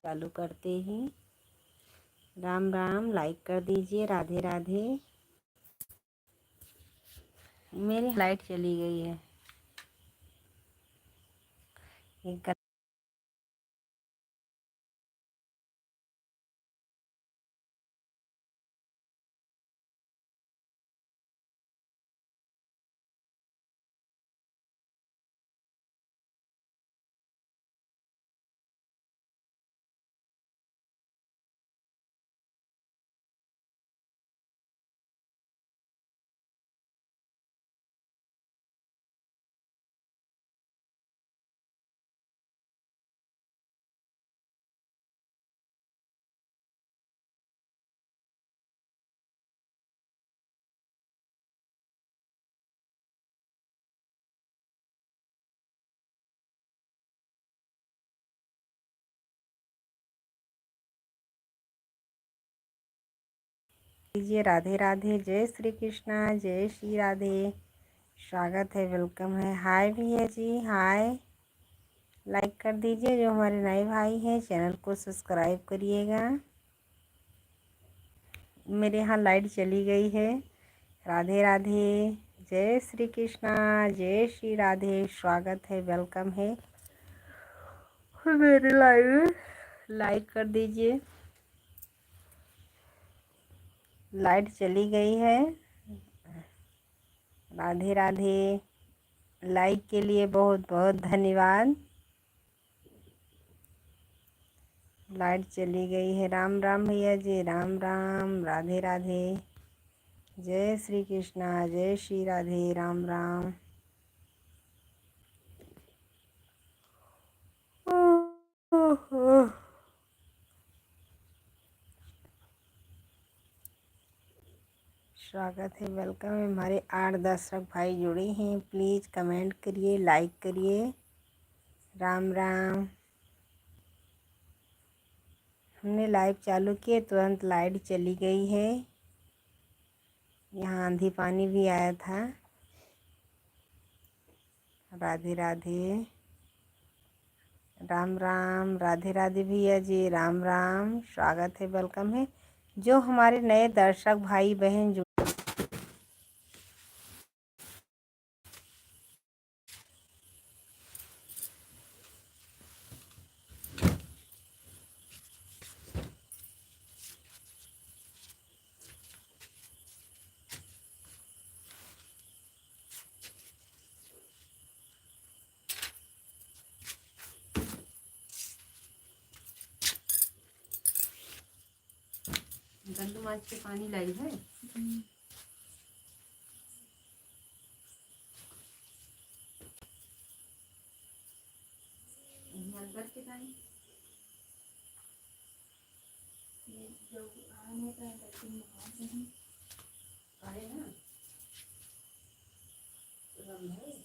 चालू करते ही राम राम। लाइक कर दीजिए। राधे राधे। मेरी लाइट चली गई है। एक लीजिए। राधे राधे। जय श्री कृष्णा। जय श्री राधे। स्वागत है, वेलकम है। हाय भैया जी, हाय। लाइक कर दीजिए। जो हमारे नए भाई हैं चैनल को सब्सक्राइब करिएगा। मेरे यहाँ लाइट चली गई है। राधे राधे। जय श्री कृष्णा। जय श्री राधे। स्वागत है, वेलकम है। मेरे लाइव लाइक कर दीजिए। लाइट चली गई है। राधे राधे। लाइक के लिए बहुत बहुत धन्यवाद। लाइट चली गई है। राम राम भैया जी, राम राम। राधे राधे। जय श्री कृष्णा। जय श्री राधे। राम राम। स्वागत है, वेलकम है। हमारे 8 दर्शक भाई जुड़े हैं। प्लीज़ कमेंट करिए, लाइक करिए। राम राम। हमने लाइव चालू किए तुरंत लाइट चली गई है। यहाँ आंधी पानी भी आया था। राधे राधे। राम राम। राधे राधे भैया जी, राम राम। स्वागत है, वेलकम है। जो हमारे नए दर्शक भाई बहन जो गंदू माछ के पानी लाई है। अंदर के पानी जो आने का है ना है।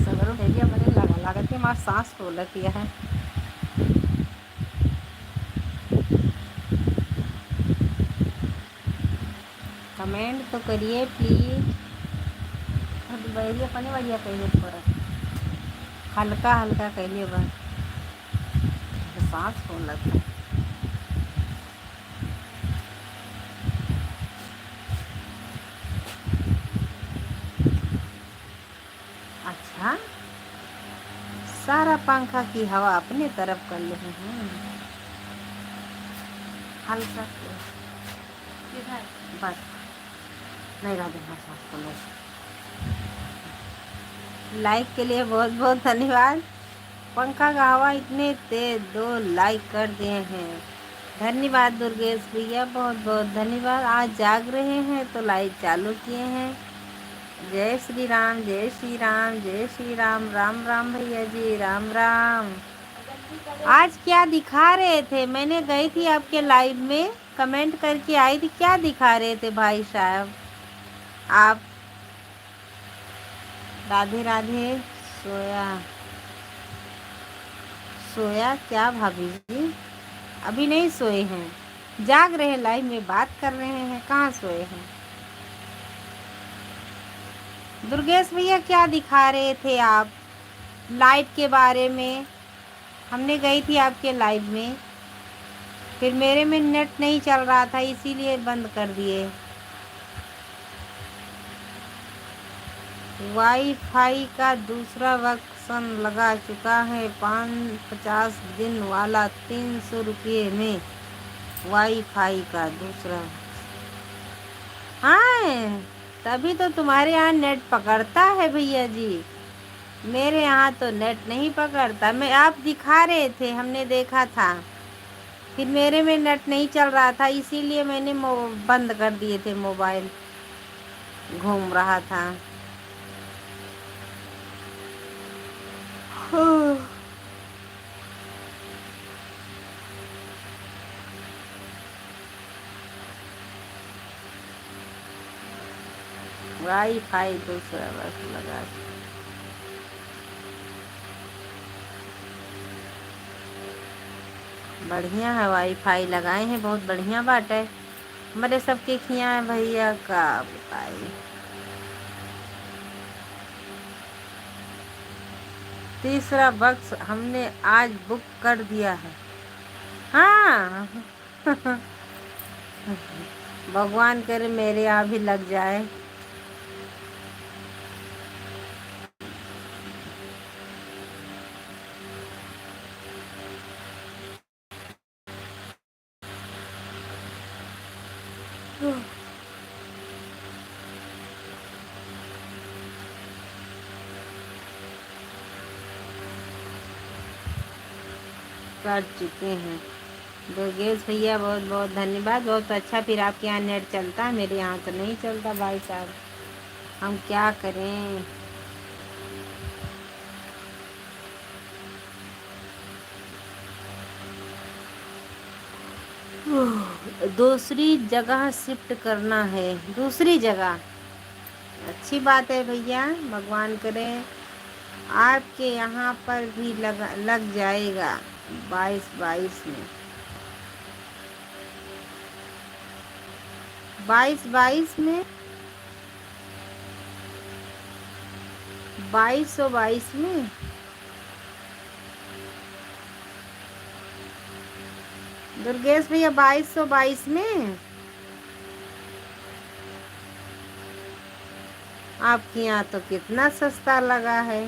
सगरों भेजिए मैंने लागत के मार सांस फूल किया है। कमेंट तो करिए प्लीज। बढ़िया पने बढ़िया कहिए थोड़ा। हल्का हल्का कहिए बस, सांस होने लगता है। अच्छा, सारा पंखा की हवा अपने तरफ कर ले हैं। हल्का बस, नहीं रह देना सांस को नहीं। लाइक के लिए बहुत बहुत धन्यवाद। पंखा का हवा इतने तेज 2 लाइक कर दिए हैं। धन्यवाद दुर्गेश भैया, बहुत बहुत धन्यवाद। आज जाग रहे हैं तो लाइक चालू किए हैं। जय श्री राम, जय श्री राम, जय श्री राम। राम राम भैया जी, राम राम। आज क्या दिखा रहे थे? मैंने गई थी आपके लाइव में, कमेंट करके आई थी, क्या दिखा रहे थे भाई साहब आप? राधे राधे। सोया सोया क्या भाभी जी? अभी नहीं सोए हैं, जाग रहे हैं, लाइव में बात कर रहे हैं, कहाँ सोए हैं? दुर्गेश भैया क्या दिखा रहे थे आप लाइट के बारे में? हमने गई थी आपके लाइव में, फिर मेरे में नेट नहीं चल रहा था इसीलिए बंद कर दिए। वाईफाई का दूसरा वर्जन लगा चुका है, 50 दिन वाला 300 रुपये में। वाईफाई का दूसरा, हाँ तभी तो तुम्हारे यहाँ नेट पकड़ता है भैया जी, मेरे यहाँ तो नेट नहीं पकड़ता। मैं आप दिखा रहे थे, हमने देखा था, फिर मेरे में नेट नहीं चल रहा था इसीलिए मैंने बंद कर दिए थे, मोबाइल घूम रहा था। वाईफाई दूसरा बस लगा, बढ़िया है, वाईफाई लगाए हैं, बहुत बढ़िया बात है। हमारे सबके खिया है भैया का बताइए। तीसरा बक्स हमने आज बुक कर दिया है। हाँ भगवान करे मेरे यहाँ भी लग जाए। कर चुके हैं। दुर्गेश भैया बहुत बहुत धन्यवाद, बहुत अच्छा। फिर आपके यहाँ नेट चलता है, मेरे यहाँ तो नहीं चलता भाई साहब, हम क्या करें। दूसरी जगह शिफ्ट करना है, दूसरी जगह, अच्छी बात है भैया, भगवान करे आपके यहाँ पर भी लग जाएगा 22 में। 22 में, 2222 में। दुर्गेश भैया 2222 में आपके यहाँ तो कितना सस्ता लगा है।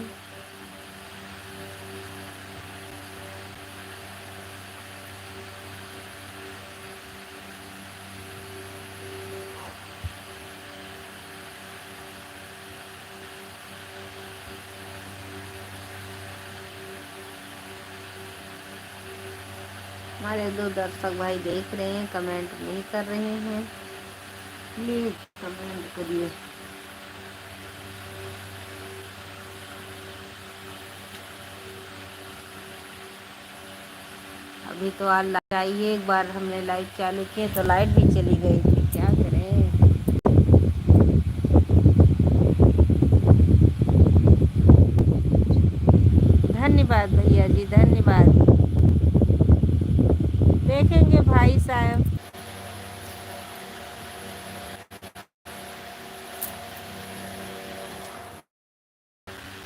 हमारे 2 दर्शक भाई देख रहे हैं, कमेंट नहीं कर रहे हैं, प्लीज कमेंट करिए। अभी तो आज लाइट आई है, एक बार हमने लाइट चालू की तो लाइट भी चली गई थी, क्या करें। धन्यवाद भैया जी, धन्यवाद। देखेंगे भाई साहब,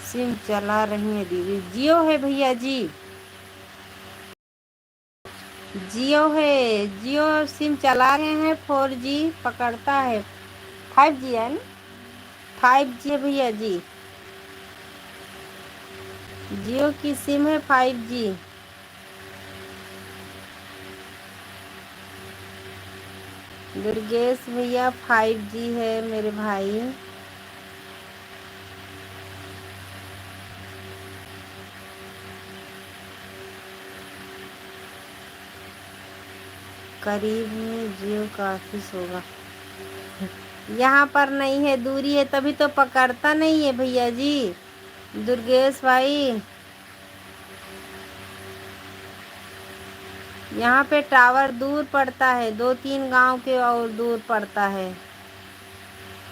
सिम चला रही है दीदी। जियो है भैया जी, जियो है। जियो सिम चला रहे हैं, 4G पकड़ता है। 5G है ना, 5G है भैया जी। जियो की सिम है 5G। दुर्गेश भैया 5G है मेरे भाई। करीब में जियो का ऑफिस होगा। यहाँ पर नहीं है, दूरी है, तभी तो पकड़ता नहीं है भैया जी। दुर्गेश भाई, यहाँ पे टावर दूर पड़ता है, 2-3 गांव के और दूर पड़ता है,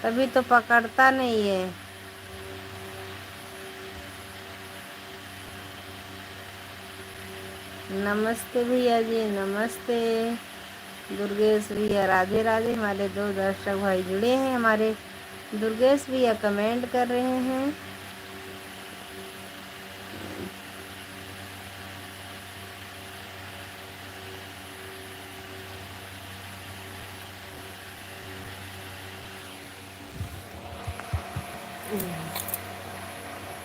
तभी तो पकड़ता नहीं है। नमस्ते भैया जी, नमस्ते दुर्गेश भैया, राधे राधे। हमारे 2 दर्शक भाई जुड़े हैं हमारे। दुर्गेश भैया कमेंट कर रहे हैं।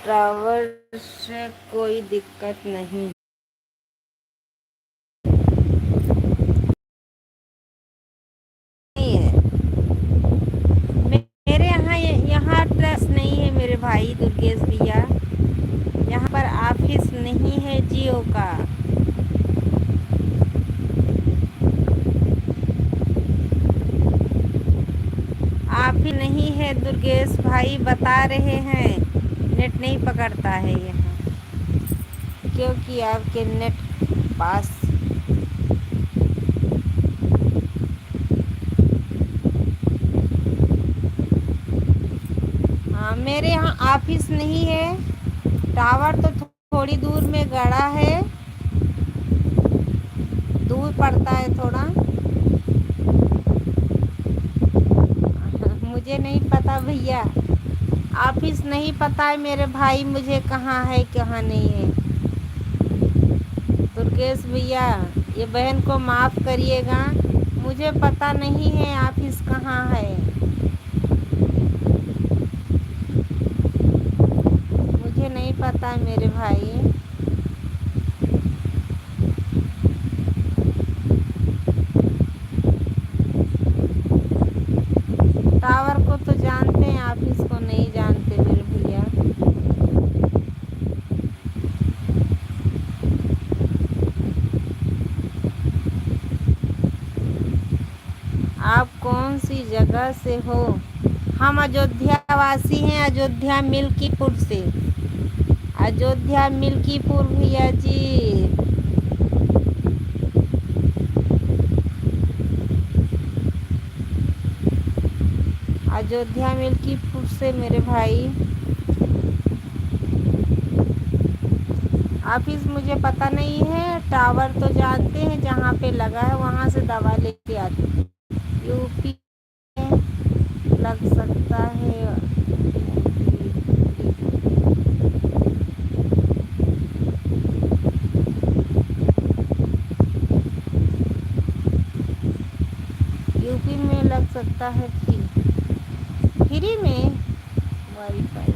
टावर से कोई दिक्कत नहीं है। मेरे यहाँ ट्रस्ट नहीं है मेरे भाई दुर्गेश भैया। यहाँ पर ऑफिस नहीं है जियो का। ऑफिस नहीं है दुर्गेश भाई, बता रहे हैं नेट नहीं पकड़ता है यहाँ, क्योंकि आपके नेट पास मेरे यहाँ ऑफिस नहीं है। टावर तो थोड़ी दूर में गड़ा है, दूर पड़ता है थोड़ा। मुझे नहीं पता भैया, ऑफिस नहीं पता है मेरे भाई मुझे, कहाँ है कहाँ नहीं है। दुर्गेश भैया, ये बहन को माफ़ करिएगा, मुझे पता नहीं है ऑफिस कहाँ है। मुझे नहीं पता है मेरे भाई। टावर को तो जानते हैं, ऑफिस को नहीं जानते मेरे भैया। आप कौन सी जगह से हो? हम अयोध्या वासी हैं, अयोध्या मिल्कीपुर से। अयोध्या मिल्कीपुर भैया जी। अयोध्या मिल्कीपुर से मेरे भाई। ऑफिस मुझे पता नहीं है, टावर तो जानते हैं, जहाँ पे लगा है वहाँ से दवा लेके आते हैं। यूपी में लग सकता है। यूपी में लग सकता है फ्री में वाईफाई।